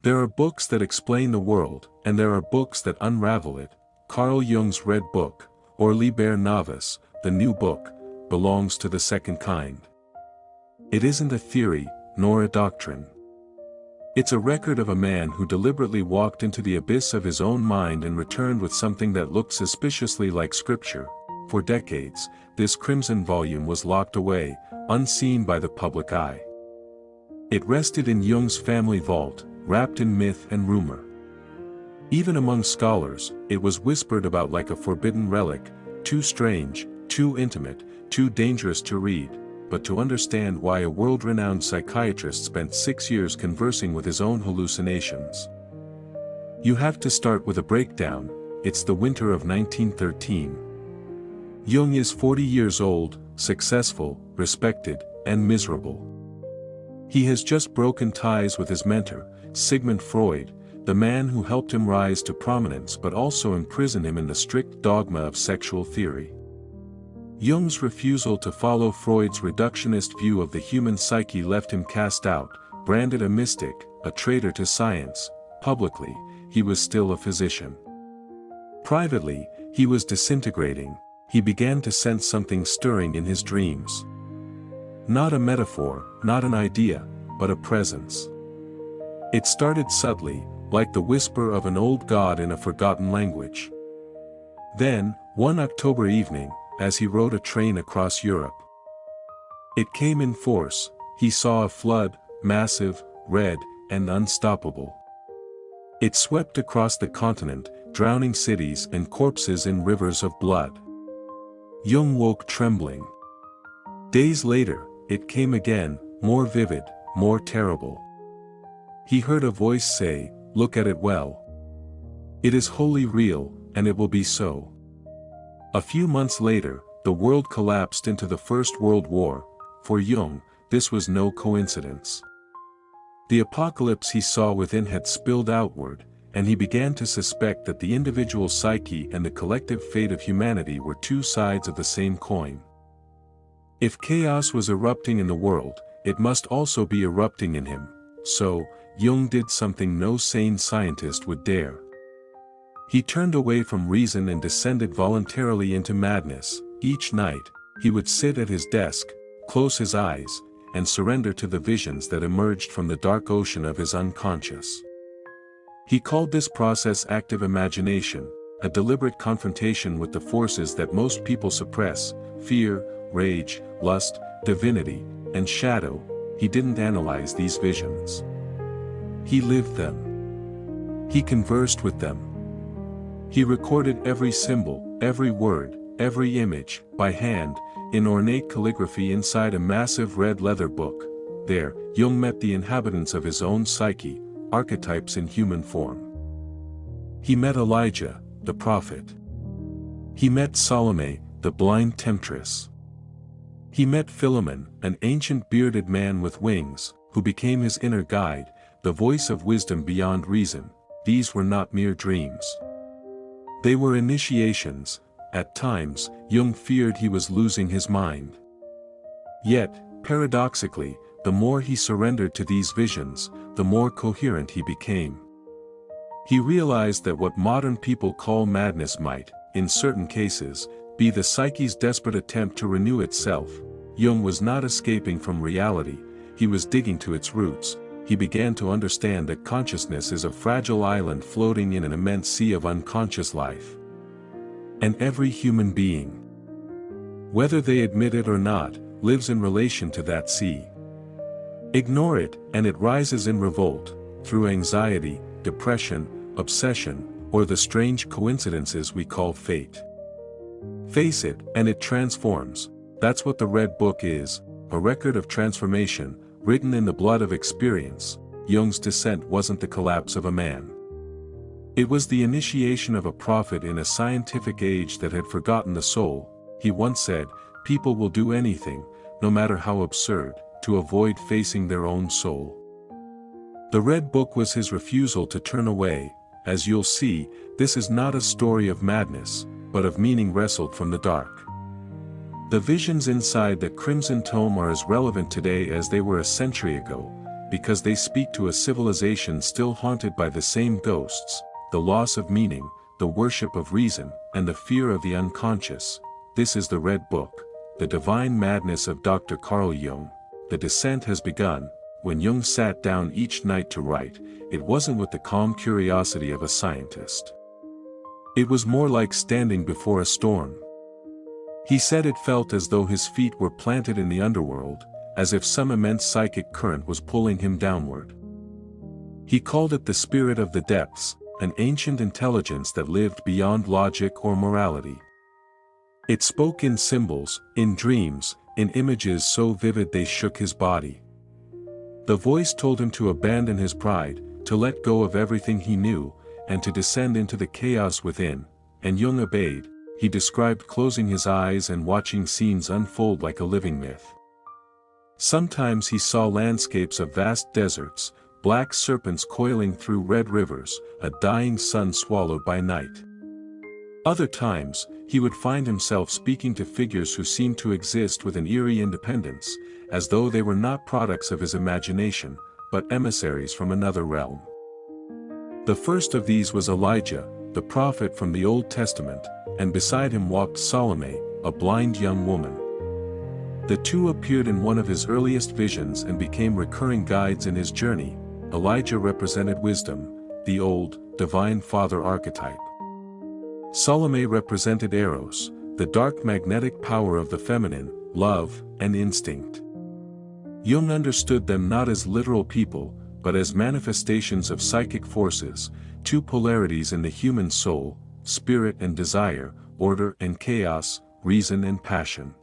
There are books that explain the world, and there are books that unravel it. Carl Jung's Red Book, or Liber Novus, the New Book, belongs to the second kind. It isn't a theory, nor a doctrine. It's a record of a man who deliberately walked into the abyss of his own mind and returned with something that looked suspiciously like scripture. For decades, this crimson volume was locked away, unseen by the public eye. It rested in Jung's family vault, wrapped in myth and rumor. Even among scholars, it was whispered about like a forbidden relic, too strange, too intimate, too dangerous to read, but to understand why a world-renowned psychiatrist spent 6 years conversing with his own hallucinations. You have to start with a breakdown. It's the winter of 1913. Jung is 40 years old, successful, respected, and miserable. He has just broken ties with his mentor, Sigmund Freud, the man who helped him rise to prominence but also imprison him in the strict dogma of sexual theory. Jung's refusal to follow Freud's reductionist view of the human psyche left him cast out, branded a mystic, a traitor to science. Publicly, he was still a physician. Privately, he was disintegrating. He began to sense something stirring in his dreams. Not a metaphor, not an idea, but a presence. It started subtly, like the whisper of an old god in a forgotten language. Then, one October evening, as he rode a train across Europe, it came in force. He saw a flood, massive, red, and unstoppable. It swept across the continent, drowning cities and corpses in rivers of blood. Jung woke trembling. Days later, it came again, more vivid, more terrible. He heard a voice say, "Look at it well. It is wholly real, and it will be so." A few months later, the world collapsed into the First World War. For Jung, this was no coincidence. The apocalypse he saw within had spilled outward, and he began to suspect that the individual psyche and the collective fate of humanity were two sides of the same coin. If chaos was erupting in the world, it must also be erupting in him. So, Jung did something no sane scientist would dare. He turned away from reason and descended voluntarily into madness. Each night, he would sit at his desk, close his eyes, and surrender to the visions that emerged from the dark ocean of his unconscious. He called this process active imagination, a deliberate confrontation with the forces that most people suppress: fear, rage, lust, divinity, and shadow. He didn't analyze these visions. He lived them. He conversed with them. He recorded every symbol, every word, every image, by hand, in ornate calligraphy inside a massive red leather book. There, Jung met the inhabitants of his own psyche, archetypes in human form. He met Elijah, the prophet. He met Salome, the blind temptress. He met Philemon, an ancient bearded man with wings, who became his inner guide, the voice of wisdom beyond reason. These were not mere dreams. They were initiations. At times, Jung feared he was losing his mind. Yet, paradoxically, the more he surrendered to these visions, the more coherent he became. He realized that what modern people call madness might, in certain cases, be the psyche's desperate attempt to renew itself. Jung was not escaping from reality, he was digging to its roots. He began to understand that consciousness is a fragile island floating in an immense sea of unconscious life. And every human being, whether they admit it or not, lives in relation to that sea. Ignore it, and it rises in revolt, through anxiety, depression, obsession, or the strange coincidences we call fate. Face it, and it transforms. That's what the Red Book is, a record of transformation, written in the blood of experience. Jung's descent wasn't the collapse of a man. It was the initiation of a prophet in a scientific age that had forgotten the soul. He once said, "People will do anything, no matter how absurd, to avoid facing their own soul." The Red Book was his refusal to turn away. As you'll see, this is not a story of madness, but of meaning wrestled from the dark. The visions inside the Crimson Tome are as relevant today as they were a century ago. because they speak to a civilization still haunted by the same ghosts, the loss of meaning, the worship of reason, and the fear of the unconscious. This is the Red Book, the divine madness of Dr. Carl Jung. The descent has begun. When Jung sat down each night to write, it wasn't with the calm curiosity of a scientist. It was more like standing before a storm. He said it felt as though his feet were planted in the underworld, as if some immense psychic current was pulling him downward. He called it the spirit of the depths, an ancient intelligence that lived beyond logic or morality. It spoke in symbols, in dreams, in images so vivid they shook his body. The voice told him to abandon his pride, to let go of everything he knew, and to descend into the chaos within, and Jung obeyed. He described closing his eyes and watching scenes unfold like a living myth. Sometimes he saw landscapes of vast deserts, black serpents coiling through red rivers, a dying sun swallowed by night. Other times, he would find himself speaking to figures who seemed to exist with an eerie independence, as though they were not products of his imagination, but emissaries from another realm. The first of these was Elijah, the prophet from the Old Testament, and beside him walked Salome, a blind young woman. The two appeared in one of his earliest visions and became recurring guides in his journey. Elijah represented wisdom, the old, divine father archetype. Salome represented Eros, the dark magnetic power of the feminine, love, and instinct. Jung understood them not as literal people, but as manifestations of psychic forces, two polarities in the human soul, spirit and desire, order and chaos, reason and passion.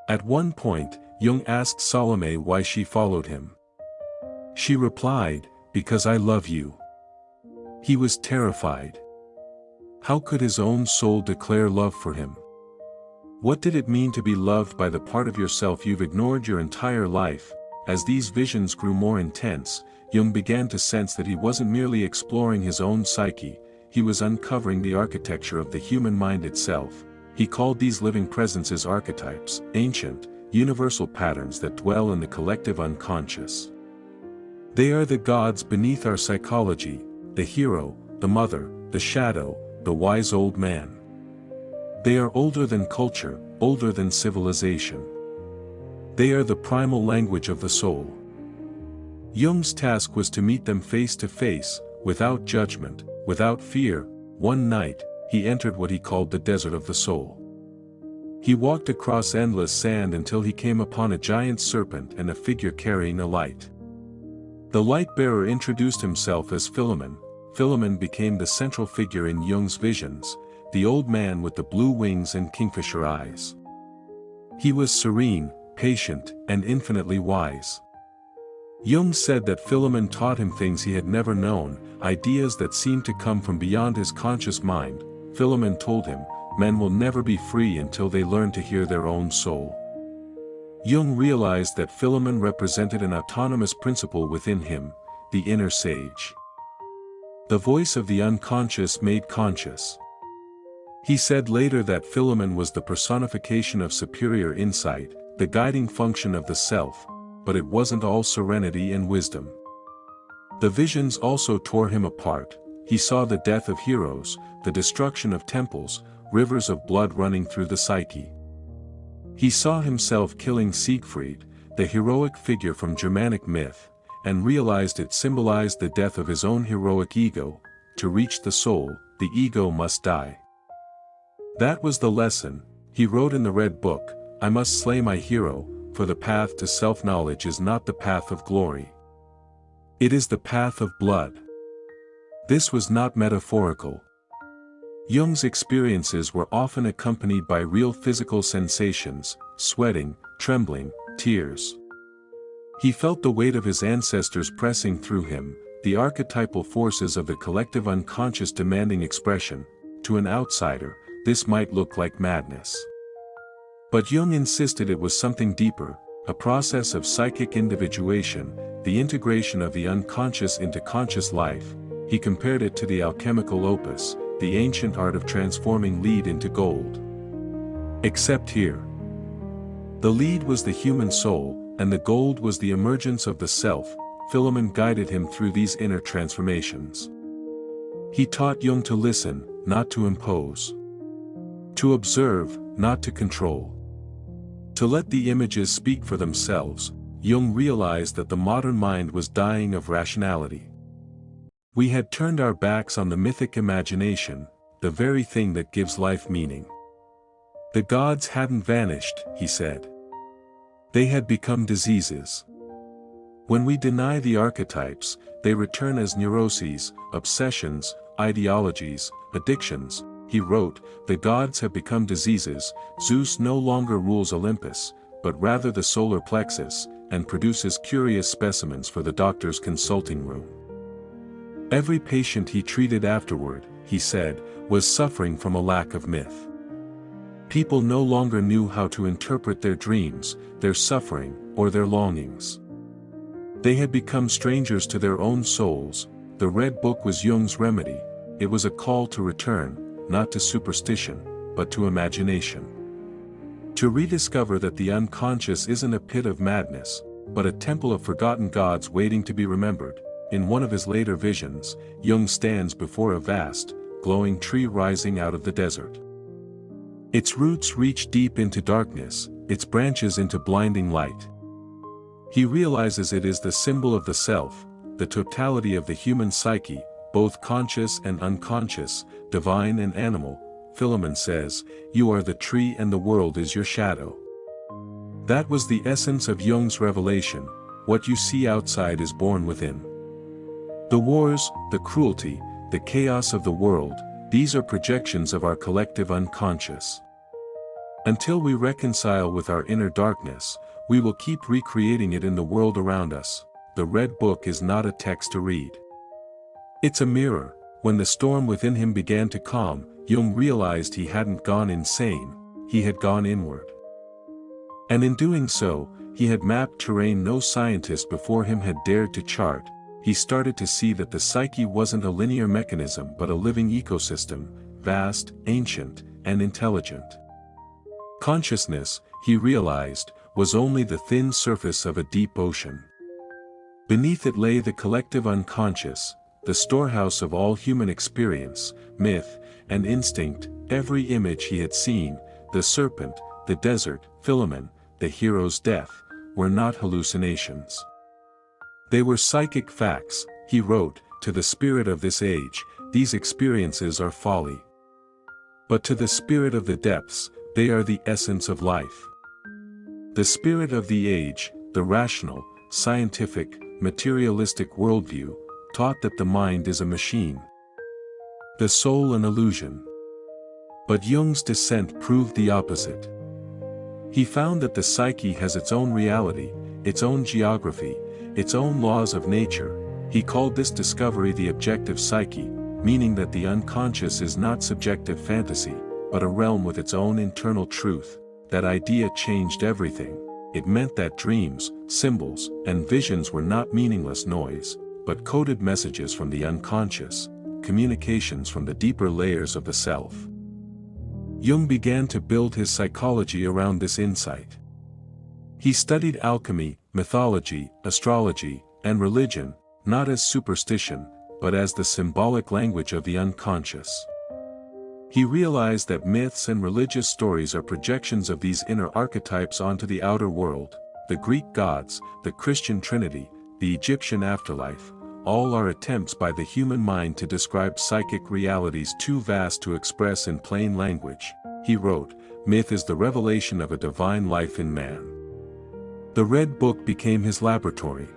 At one point, Jung asked Salome why she followed him. She replied, "Because I love you." He was terrified. How could his own soul declare love for him? What did it mean to be loved by the part of yourself you've ignored your entire life? As these visions grew more intense, Jung began to sense that he wasn't merely exploring his own psyche, he was uncovering the architecture of the human mind itself. He called these living presences archetypes, ancient, universal patterns that dwell in the collective unconscious. They are the gods beneath our psychology, the hero, the mother, the shadow, the wise old man. They are older than culture, older than civilization. They are the primal language of the soul. Jung's task was to meet them face to face, without judgment, without fear. One night, he entered what he called the desert of the soul. He walked across endless sand until he came upon a giant serpent and a figure carrying a light. The light-bearer introduced himself as Philemon. Philemon became the central figure in Jung's visions, the old man with the blue wings and kingfisher eyes. He was serene, patient, and infinitely wise. Jung said that Philemon taught him things he had never known, ideas that seemed to come from beyond his conscious mind. Philemon told him, men will never be free until they learn to hear their own soul. Jung realized that Philemon represented an autonomous principle within him, the inner sage. The voice of the unconscious made conscious. He said later that Philemon was the personification of superior insight, the guiding function of the self, but it wasn't all serenity and wisdom. The visions also tore him apart. He saw the death of heroes, the destruction of temples, rivers of blood running through the psyche. He saw himself killing Siegfried, the heroic figure from Germanic myth, and realized it symbolized the death of his own heroic ego. To reach the soul, the ego must die. That was the lesson. He wrote in the Red Book, "I must slay my hero, for the path to self-knowledge is not the path of glory. It is the path of blood." This was not metaphorical. Jung's experiences were often accompanied by real physical sensations, sweating, trembling, tears. He felt the weight of his ancestors pressing through him, the archetypal forces of the collective unconscious demanding expression. To an outsider, this might look like madness. But Jung insisted it was something deeper, a process of psychic individuation, the integration of the unconscious into conscious life. He compared it to the alchemical opus, the ancient art of transforming lead into gold. Except here. The lead was the human soul, and the gold was the emergence of the self. Philemon guided him through these inner transformations. He taught Jung to listen, not to impose. To observe, not to control. To let the images speak for themselves. Jung realized that the modern mind was dying of rationality. We had turned our backs on the mythic imagination, the very thing that gives life meaning. The gods hadn't vanished, he said. They had become diseases. When we deny the archetypes, they return as neuroses, obsessions, ideologies, addictions. He wrote, the gods have become diseases. Zeus no longer rules Olympus, but rather the solar plexus, and produces curious specimens for the doctor's consulting room. Every patient he treated afterward, he said, was suffering from a lack of myth. People no longer knew how to interpret their dreams, their suffering, or their longings. They had become strangers to their own souls. The Red Book was Jung's remedy. It was a call to return, not to superstition, but to imagination. To rediscover that the unconscious isn't a pit of madness, but a temple of forgotten gods waiting to be remembered. In one of his later visions, Jung stands before a vast, glowing tree rising out of the desert. Its roots reach deep into darkness, its branches into blinding light. He realizes it is the symbol of the self, the totality of the human psyche, both conscious and unconscious, divine and animal. Philemon says, you are the tree and the world is your shadow. That was the essence of Jung's revelation. What you see outside is born within. The wars, the cruelty, the chaos of the world, these are projections of our collective unconscious. Until we reconcile with our inner darkness, we will keep recreating it in the world around us. The Red Book is not a text to read. It's a mirror. When the storm within him began to calm, Jung realized he hadn't gone insane, he had gone inward. And in doing so, he had mapped terrain no scientist before him had dared to chart. He started to see that the psyche wasn't a linear mechanism but a living ecosystem, vast, ancient, and intelligent. Consciousness, he realized, was only the thin surface of a deep ocean. Beneath it lay the collective unconscious, the storehouse of all human experience, myth, and instinct. Every image he had seen, the serpent, the desert, Philemon, the hero's death, were not hallucinations. They were psychic facts. He wrote, to the spirit of this age, these experiences are folly. But to the spirit of the depths, they are the essence of life. The spirit of the age, the rational, scientific, materialistic worldview, taught that the mind is a machine. The soul an illusion. But Jung's descent proved the opposite. He found that the psyche has its own reality, its own geography, its own laws of nature. He called this discovery the objective psyche, meaning that the unconscious is not subjective fantasy, but a realm with its own internal truth. That idea changed everything. It meant that dreams, symbols, and visions were not meaningless noise, but coded messages from the unconscious, communications from the deeper layers of the self. Jung began to build his psychology around this insight. He studied alchemy, mythology, astrology, and religion, not as superstition, but as the symbolic language of the unconscious. He realized that myths and religious stories are projections of these inner archetypes onto the outer world. The Greek gods, the Christian Trinity, the Egyptian afterlife, all are attempts by the human mind to describe psychic realities too vast to express in plain language. He wrote, myth is the revelation of a divine life in man. The Red Book became his laboratory.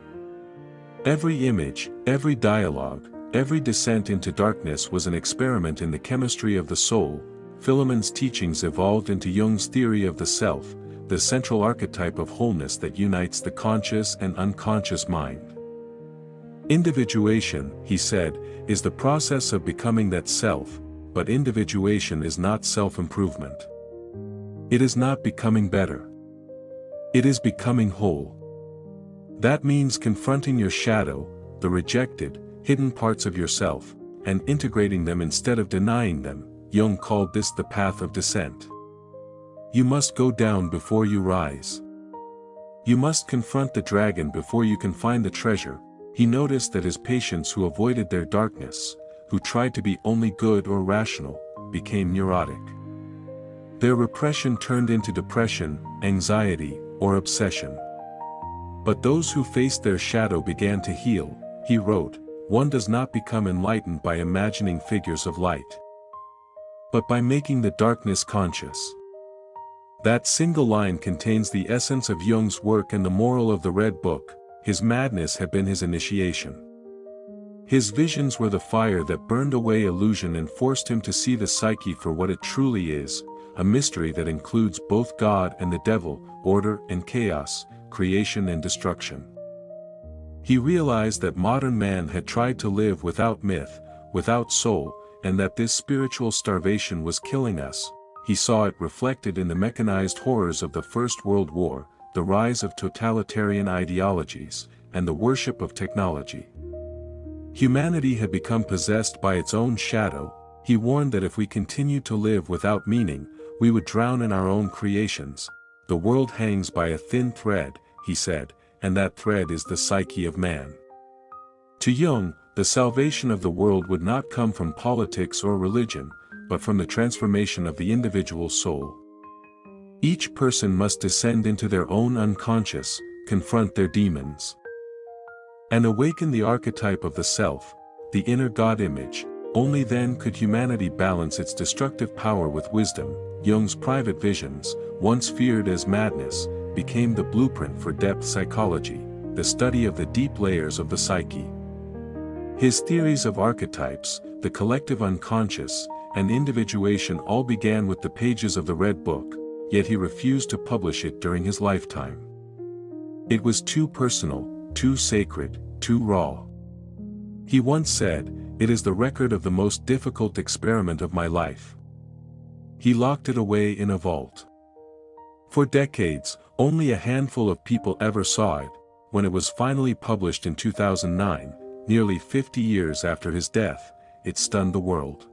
Every image, every dialogue, every descent into darkness was an experiment in the chemistry of the soul. Philemon's teachings evolved into Jung's theory of the self, the central archetype of wholeness that unites the conscious and unconscious mind. Individuation, he said, is the process of becoming that self, but individuation is not self-improvement. It is not becoming better. It is becoming whole. That means confronting your shadow, the rejected, hidden parts of yourself, and integrating them instead of denying them. Jung called this the path of descent. You must go down before you rise. You must confront the dragon before you can find the treasure. He noticed that his patients who avoided their darkness, who tried to be only good or rational, became neurotic. Their repression turned into depression, anxiety, or obsession. But those who faced their shadow began to heal. He wrote, "One does not become enlightened by imagining figures of light, but by making the darkness conscious." That single line contains the essence of Jung's work and the moral of the Red Book. His madness had been his initiation. His visions were the fire that burned away illusion and forced him to see the psyche for what it truly is, a mystery that includes both God and the devil, order and chaos, creation and destruction. He realized that modern man had tried to live without myth, without soul, and that this spiritual starvation was killing us. He saw it reflected in the mechanized horrors of the First World War, the rise of totalitarian ideologies, and the worship of technology. Humanity had become possessed by its own shadow. He warned that if we continued to live without meaning, we would drown in our own creations. The world hangs by a thin thread, he said, and that thread is the psyche of man. To Jung, the salvation of the world would not come from politics or religion, but from the transformation of the individual soul. Each person must descend into their own unconscious, confront their demons, and awaken the archetype of the self, the inner God image. Only then could humanity balance its destructive power with wisdom. Jung's private visions, once feared as madness, became the blueprint for depth psychology, the study of the deep layers of the psyche. His theories of archetypes, the collective unconscious, and individuation all began with the pages of the Red Book, yet he refused to publish it during his lifetime. It was too personal, too sacred, too raw. He once said, "It is the record of the most difficult experiment of my life." He locked it away in a vault. For decades, only a handful of people ever saw it. When it was finally published in 2009, nearly 50 years after his death, it stunned the world.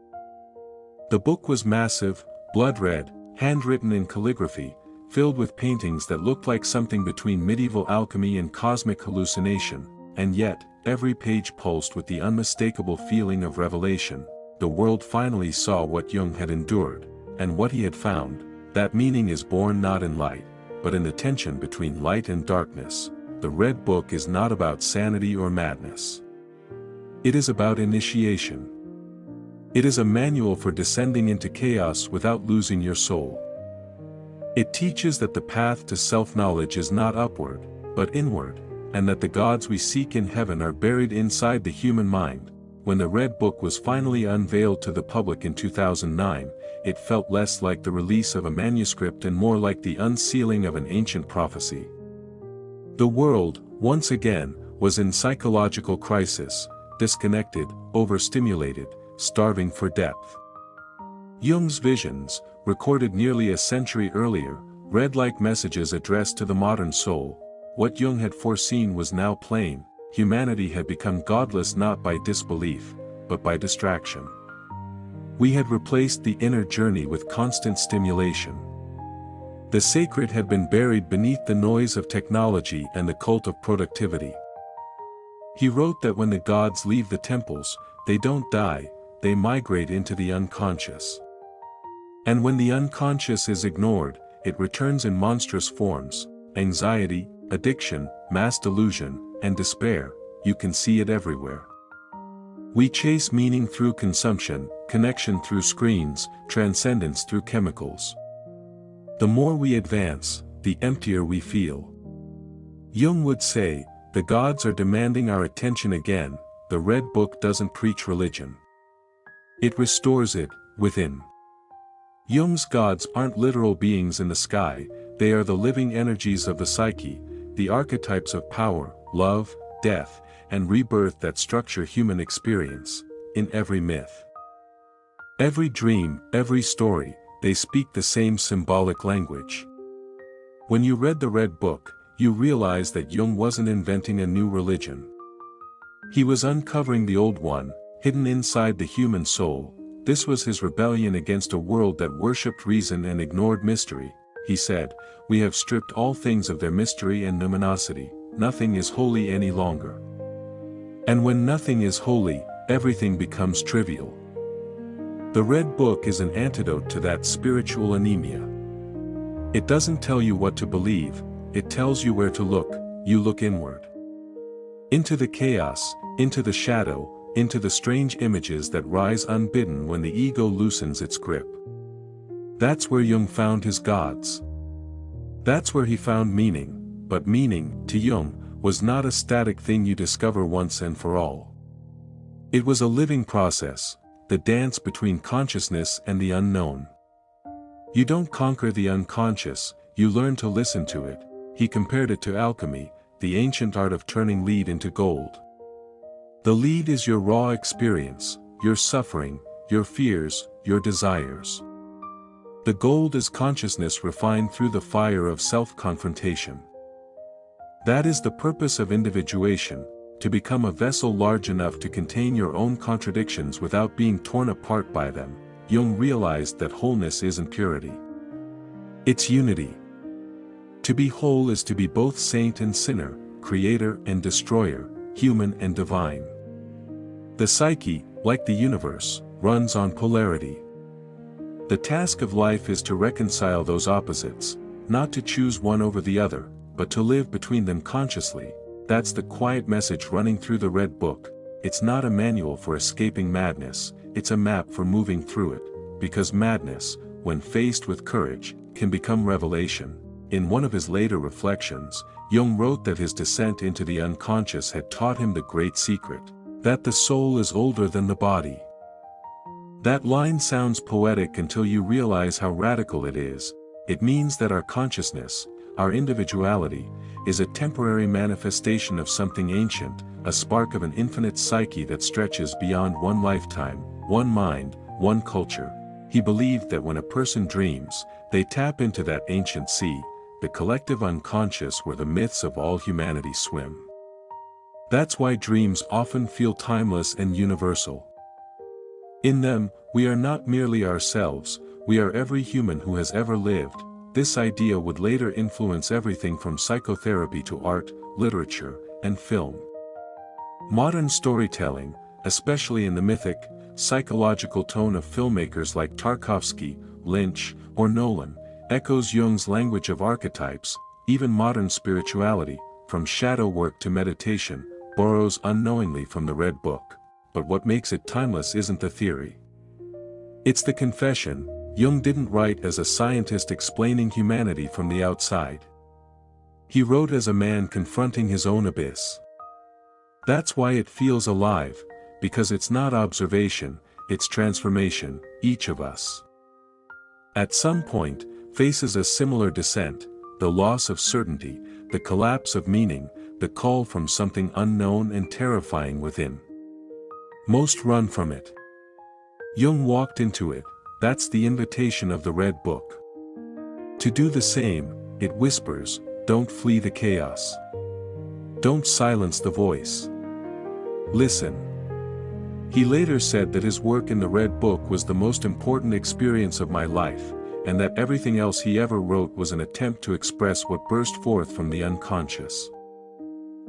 The book was massive, blood-red, handwritten in calligraphy, filled with paintings that looked like something between medieval alchemy and cosmic hallucination, and yet, every page pulsed with the unmistakable feeling of revelation. The world finally saw what Jung had endured, and what he had found, that meaning is born not in light, but in the tension between light and darkness. The Red Book is not about sanity or madness. It is about initiation. It is a manual for descending into chaos without losing your soul. It teaches that the path to self-knowledge is not upward, but inward, and that the gods we seek in heaven are buried inside the human mind. When the Red Book was finally unveiled to the public in 2009, it felt less like the release of a manuscript and more like the unsealing of an ancient prophecy. The world, once again, was in psychological crisis, disconnected, overstimulated, starving for depth. Jung's visions, recorded nearly a century earlier, read like messages addressed to the modern soul. What Jung had foreseen was now plain. Humanity had become godless not by disbelief, but by distraction. We had replaced the inner journey with constant stimulation. The sacred had been buried beneath the noise of technology and the cult of productivity. He wrote that when the gods leave the temples, they don't die, they migrate into the unconscious. And when the unconscious is ignored, it returns in monstrous forms: anxiety, addiction, mass delusion, and despair. You can see it everywhere. We chase meaning through consumption, connection through screens, transcendence through chemicals. The more we advance, the emptier we feel. Jung would say, the gods are demanding our attention again. The Red Book doesn't preach religion. It restores it, within. Jung's gods aren't literal beings in the sky, they are the living energies of the psyche, the archetypes of power, love, death, and rebirth that structure human experience. In every myth, every dream, every story, they speak the same symbolic language. When you read the Red Book, you realize that Jung wasn't inventing a new religion. He was uncovering the old one, hidden inside the human soul. This was his rebellion against a world that worshipped reason and ignored mystery. he said, we have stripped all things of their mystery and numinosity, nothing is holy any longer. And when nothing is holy, everything becomes trivial. The Red Book is an antidote to that spiritual anemia. It doesn't tell you what to believe, it tells you where to look. You look inward. Into the chaos, into the shadow, into the strange images that rise unbidden when the ego loosens its grip. That's where Jung found his gods. That's where he found meaning, but meaning, to Jung, was not a static thing you discover once and for all. It was a living process, the dance between consciousness and the unknown. You don't conquer the unconscious, you learn to listen to it. He compared it to alchemy, the ancient art of turning lead into gold. The lead is your raw experience, your suffering, your fears, your desires. The gold is consciousness refined through the fire of self-confrontation. That is the purpose of individuation, to become a vessel large enough to contain your own contradictions without being torn apart by them. Jung realized that wholeness isn't purity. It's unity. To be whole is to be both saint and sinner, creator and destroyer, human and divine. The psyche, like the universe, runs on polarity. The task of life is to reconcile those opposites, not to choose one over the other, but to live between them consciously. That's the quiet message running through the Red Book. It's not a manual for escaping madness, it's a map for moving through it, because madness, when faced with courage, can become revelation. In one of his later reflections, Jung wrote that his descent into the unconscious had taught him the great secret, that the soul is older than the body. That line sounds poetic until you realize how radical it is. It means that our consciousness, our individuality, is a temporary manifestation of something ancient, a spark of an infinite psyche that stretches beyond one lifetime, one mind, one culture. He believed that when a person dreams, they tap into that ancient sea, the collective unconscious where the myths of all humanity swim. That's why dreams often feel timeless and universal. In them, we are not merely ourselves, we are every human who has ever lived. This idea would later influence everything from psychotherapy to art, literature, and film. Modern storytelling, especially in the mythic, psychological tone of filmmakers like Tarkovsky, Lynch, or Nolan, echoes Jung's language of archetypes. Even modern spirituality, from shadow work to meditation, borrows unknowingly from the Red Book. But what makes it timeless isn't the theory. It's the confession. Jung didn't write as a scientist explaining humanity from the outside. He wrote as a man confronting his own abyss. That's why it feels alive, because it's not observation, it's transformation. Each of us, at some point, faces a similar descent, the loss of certainty, the collapse of meaning, the call from something unknown and terrifying within. Most run from it. Jung walked into it. That's the invitation of the Red Book. To do the same, it whispers, don't flee the chaos. Don't silence the voice. Listen. He later said that his work in the Red Book was the most important experience of my life, and that everything else he ever wrote was an attempt to express what burst forth from the unconscious.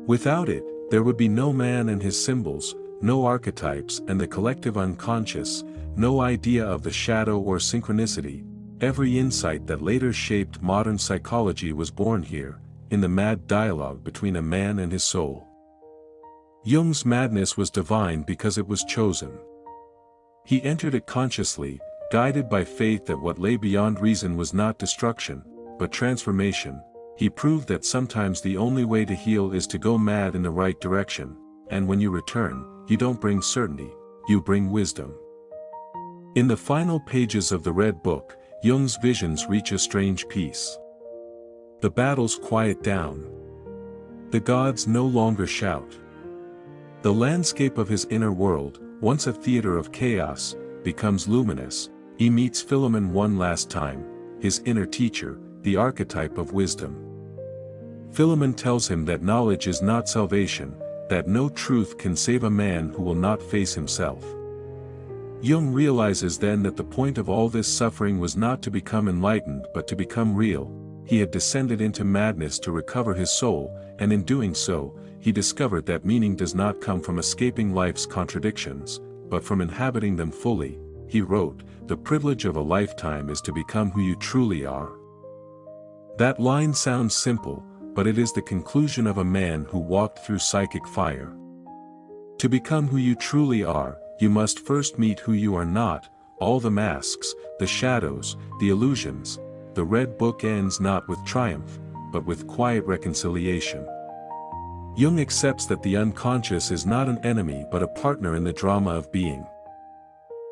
Without it, there would be no man and his symbols, no archetypes and the collective unconscious, no idea of the shadow or synchronicity. Every insight that later shaped modern psychology was born here, in the mad dialogue between a man and his soul. Jung's madness was divine because it was chosen. He entered it consciously, guided by faith that what lay beyond reason was not destruction, but transformation. He proved that sometimes the only way to heal is to go mad in the right direction, and when you return, you don't bring certainty, you bring wisdom. In the final pages of the Red Book, Jung's visions reach a strange peace. The battles quiet down. The gods no longer shout. The landscape of his inner world, once a theater of chaos, becomes luminous. He meets Philemon one last time, his inner teacher, the archetype of wisdom. Philemon tells him that knowledge is not salvation, that no truth can save a man who will not face himself. Jung realizes then that the point of all this suffering was not to become enlightened but to become real. He had descended into madness to recover his soul, and in doing so, he discovered that meaning does not come from escaping life's contradictions, but from inhabiting them fully. He wrote, "The privilege of a lifetime is to become who you truly are." That line sounds simple, but it is the conclusion of a man who walked through psychic fire. To become who you truly are, you must first meet who you are not. All the masks, the shadows, the illusions. The Red Book ends not with triumph, but with quiet reconciliation. Jung accepts that the unconscious is not an enemy but a partner in the drama of being.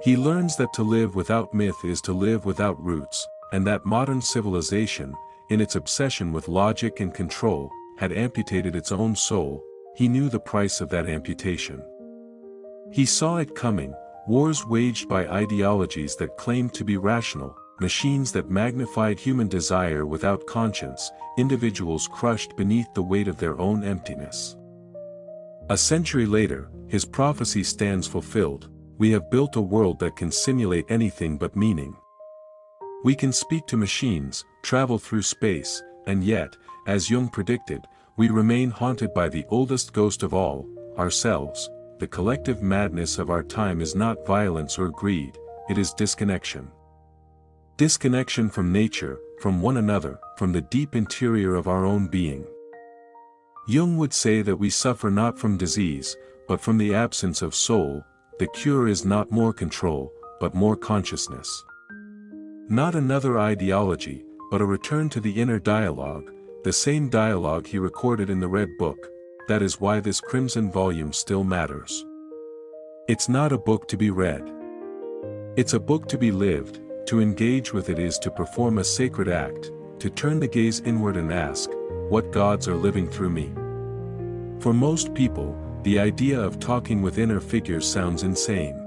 He learns that to live without myth is to live without roots, and that modern civilization, in its obsession with logic and control, had amputated its own soul. He knew the price of that amputation. He saw it coming, wars waged by ideologies that claimed to be rational, machines that magnified human desire without conscience, individuals crushed beneath the weight of their own emptiness. A century later, his prophecy stands fulfilled. We have built a world that can simulate anything but meaning. We can speak to machines, travel through space, and yet, as Jung predicted, we remain haunted by the oldest ghost of all, ourselves. The collective madness of our time is not violence or greed, it is disconnection. Disconnection from nature, from one another, from the deep interior of our own being. Jung would say that we suffer not from disease, but from the absence of soul. The cure is not more control, but more consciousness. Not another ideology, but a return to the inner dialogue, the same dialogue he recorded in the Red Book. That is why this crimson volume still matters. It's not a book to be read. It's a book to be lived. To engage with it is to perform a sacred act, to turn the gaze inward and ask, what gods are living through me? For most people, the idea of talking with inner figures sounds insane.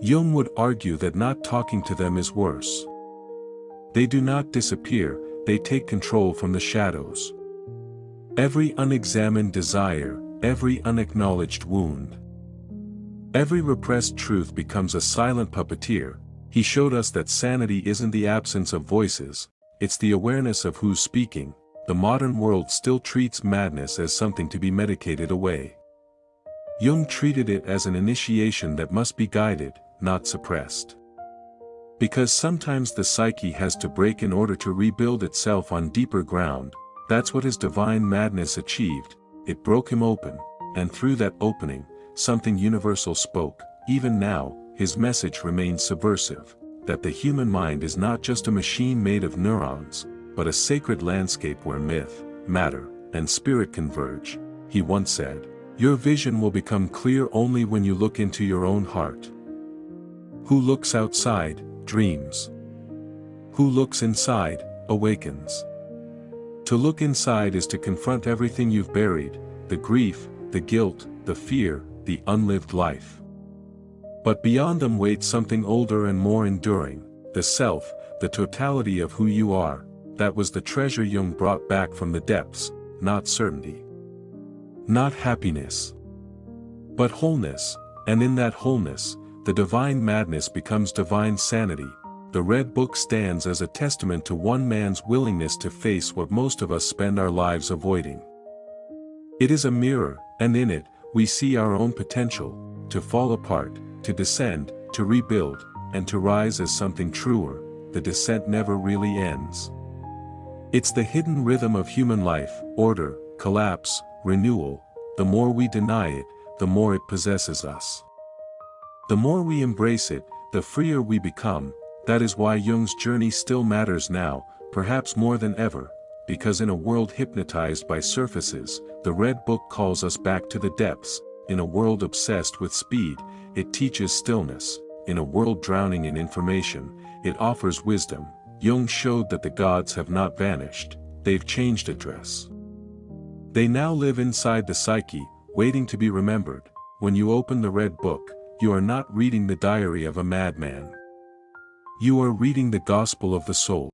Jung would argue that not talking to them is worse. They do not disappear, they take control from the shadows. Every unexamined desire, every unacknowledged wound. Every repressed truth becomes a silent puppeteer. He showed us that sanity isn't the absence of voices, it's the awareness of who's speaking. The modern world still treats madness as something to be medicated away. Jung treated it as an initiation that must be guided, not suppressed. Because sometimes the psyche has to break in order to rebuild itself on deeper ground. That's what his divine madness achieved. It broke him open, and through that opening, something universal spoke. Even now, his message remains subversive, that the human mind is not just a machine made of neurons, but a sacred landscape where myth, matter, and spirit converge. He once said, "Your vision will become clear only when you look into your own heart. Who looks outside, dreams. Who looks inside, awakens." To look inside is to confront everything you've buried, the grief, the guilt, the fear, the unlived life. But beyond them waits something older and more enduring, the self, the totality of who you are. That was the treasure Jung brought back from the depths, not certainty. Not happiness. But wholeness, and in that wholeness, the divine madness becomes divine sanity. The Red Book stands as a testament to one man's willingness to face what most of us spend our lives avoiding. It is a mirror, and in it, we see our own potential, to fall apart, to descend, to rebuild, and to rise as something truer. The descent never really ends. It's the hidden rhythm of human life, order, collapse, renewal. The more we deny it, the more it possesses us. The more we embrace it, the freer we become. That is why Jung's journey still matters now, perhaps more than ever, because in a world hypnotized by surfaces, the Red Book calls us back to the depths. In a world obsessed with speed, it teaches stillness. In a world drowning in information, it offers wisdom. Jung showed that the gods have not vanished, they've changed address. They now live inside the psyche, waiting to be remembered. When you open the Red Book, you are not reading the diary of a madman. You are reading the gospel of the soul.